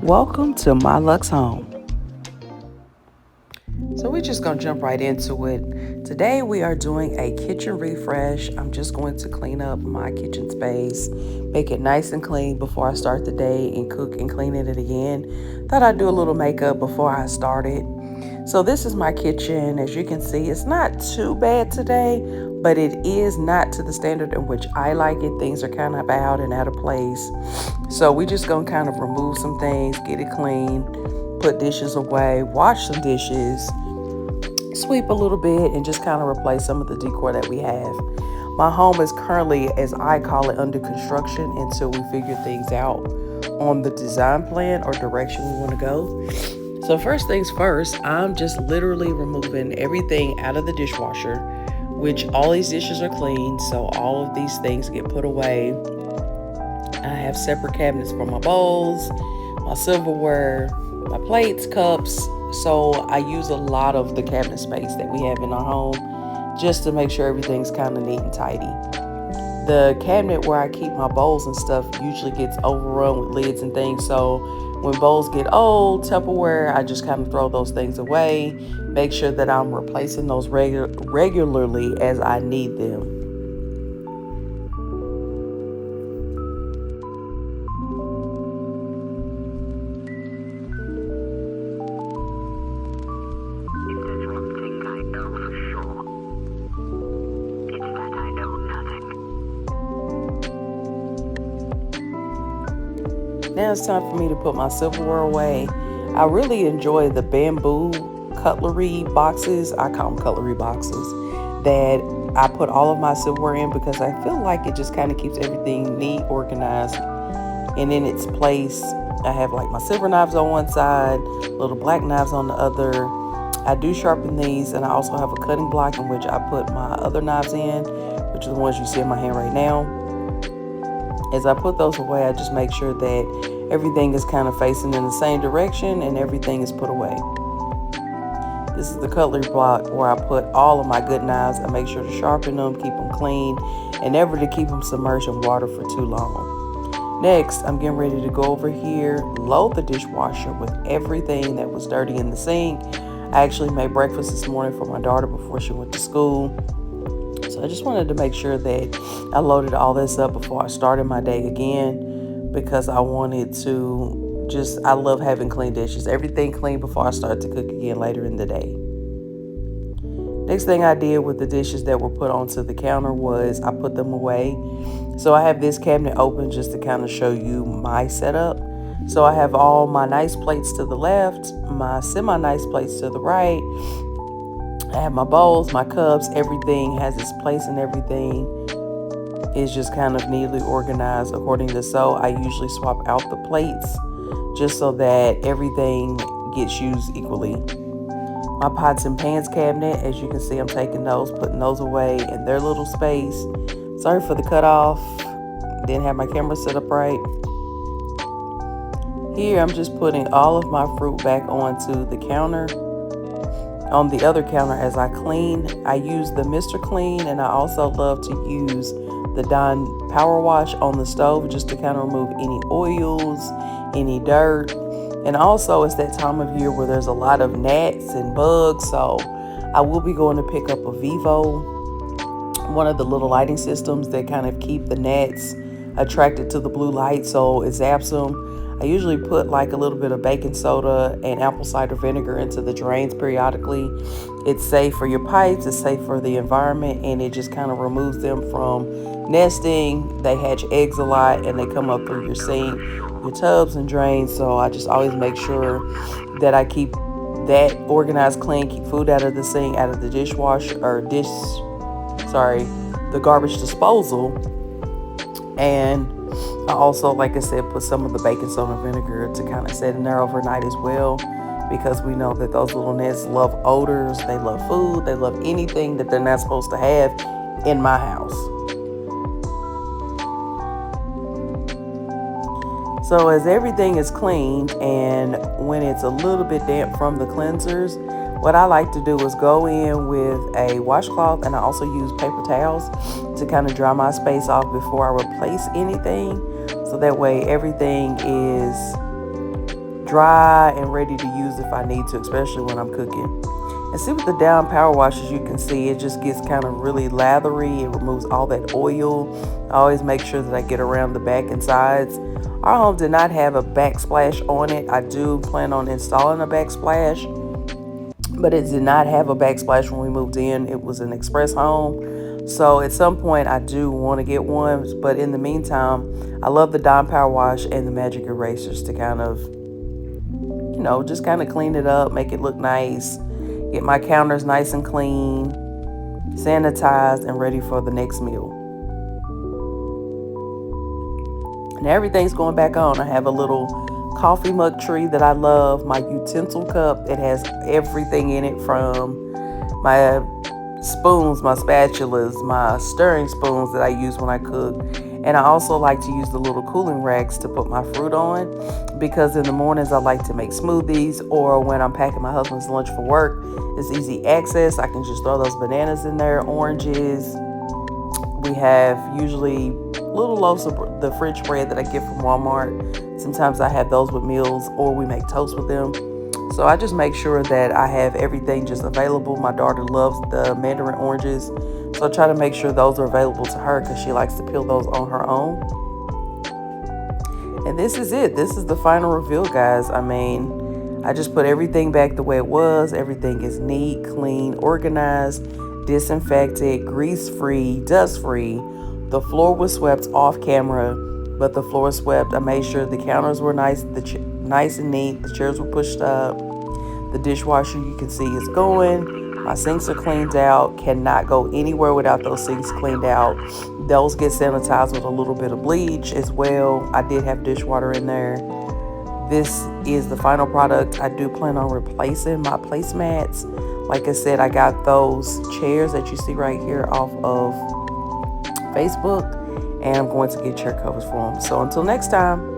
Welcome to Myluxehome. So we're just going to jump right into it. Today we are doing a kitchen refresh. I'm just going to clean up my kitchen space, make it nice and clean before I start the day and cook and cleaning it again. Thought I'd do a little makeup before I started. So this is my kitchen. As you can see, it's not too bad today, but it is not to the standard in which I like it. Things are kind of out and out of place. So we just gonna kind of remove some things, get it clean, put dishes away, wash some dishes, sweep a little bit, and just kind of replace some of the decor that we have. My home is currently, as I call it, under construction until we figure things out on the design plan or direction we want to go. So first things first, I'm just literally removing everything out of the dishwasher, which all these dishes are clean, so all of these things get put away. I have separate cabinets for my bowls, my silverware, my plates, cups. So I use a lot of the cabinet space that we have in our home just to make sure everything's kind of neat and tidy. The cabinet where I keep my bowls and stuff usually gets overrun with lids and things. So when bowls get old, Tupperware, I just kind of throw those things away. Make sure that I'm replacing those regularly as I need them. Now it's time for me to put my silverware away. I really enjoy the bamboo cutlery boxes. I call them cutlery boxes that I put all of my silverware in because I feel like it just kind of keeps everything neat, organized, and in its place. I have like my silver knives on one side, little black knives on the other. I do sharpen these, and I also have a cutting block in which I put my other knives in, which are the ones you see in my hand right now. As I put those away, I just make sure that everything is kind of facing in the same direction and everything is put away. This is the cutlery block where I put all of my good knives. I make sure to sharpen them, keep them clean, and never to keep them submerged in water for too long. Next, I'm getting ready to go over here, load the dishwasher with everything that was dirty in the sink. I actually made breakfast this morning for my daughter before she went to school. So I just wanted to make sure that I loaded all this up before I started my day again, because I wanted to I love having clean dishes. Everything clean before I start to cook again later in the day. Next thing I did with the dishes that were put onto the counter was I put them away. So I have this cabinet open just to kind of show you my setup. So I have all my nice plates to the left, my semi-nice plates to the right. I have my bowls, my cups, everything has its place, and everything is just kind of neatly organized according to so. I usually swap out the plates just so that everything gets used equally. My pots and pans cabinet, as you can see, I'm taking those, putting those away in their little space. Sorry for the cutoff. Didn't have my camera set up right. Here, I'm just putting all of my fruit back onto the counter. On the other counter, as I clean, I use the Mr. Clean, and I also love to use the Dawn Power Wash on the stove just to kind of remove any oils, any dirt. And also, it's that time of year where there's a lot of gnats and bugs, so I will be going to pick up a Vivo, one of the little lighting systems that kind of keep the gnats attracted to the blue light, so it zaps them. I usually put like a little bit of baking soda and apple cider vinegar into the drains periodically. It's safe for your pipes, it's safe for the environment, and it just kind of removes them from nesting. They hatch eggs a lot and they come up through your sink, your tubs and drains. So I just always make sure that I keep that organized, clean, keep food out of the sink, out of the dishwasher, or the garbage disposal. And I also, like I said, put some of the baking soda and vinegar to kind of set in there overnight as well, because we know that those little gnats love odors, they love food, they love anything that they're not supposed to have in my house. So as everything is cleaned, and when it's a little bit damp from the cleansers, what I like to do is go in with a washcloth, and I also use paper towels to kind of dry my space off before I replace anything. So that way everything is dry and ready to use if I need to, especially when I'm cooking. And see, with the down power washes, you can see it just gets kind of really lathery. It removes all that oil. I always make sure that I get around the back and sides. Our home did not have a backsplash on it. I do plan on installing a backsplash, but it did not have a backsplash when we moved in. It was an express home. So at some point I do want to get one, but in the meantime, I love the Dawn Power Wash and the Magic Erasers to kind of, just kind of clean it up, make it look nice, get my counters nice and clean, sanitized, and ready for the next meal. And everything's going back on. I have a little coffee mug tree that I love, my utensil cup. It has everything in it, from my spoons, my spatulas, my stirring spoons that I use when I cook. And I also like to use the little cooling racks to put my fruit on, because in the mornings I like to make smoothies, or when I'm packing my husband's lunch for work, it's easy access. I can just throw those bananas in there, oranges. We have usually little loaves of the French bread that I get from Walmart. Sometimes I have those with meals, or we make toast with them. So I just make sure that I have everything just available. My daughter loves the mandarin oranges, so I try to make sure those are available to her because she likes to peel those on her own. And this is it. This is the final reveal, guys. I just put everything back the way it was. Everything is neat, clean, organized, disinfected, grease-free, dust-free. The floor was swept off camera, but the floor swept. I made sure the counters were nice and neat. The chairs were pushed up. The dishwasher, you can see, is going. My sinks are cleaned out. Cannot go anywhere without those sinks cleaned out. Those get sanitized with a little bit of bleach as well. I did have dishwater in there. This is the final product. I do plan on replacing my placemats. Like I said, I got those chairs that you see right here off of Facebook, and I'm going to get chair covers for them. So until next time.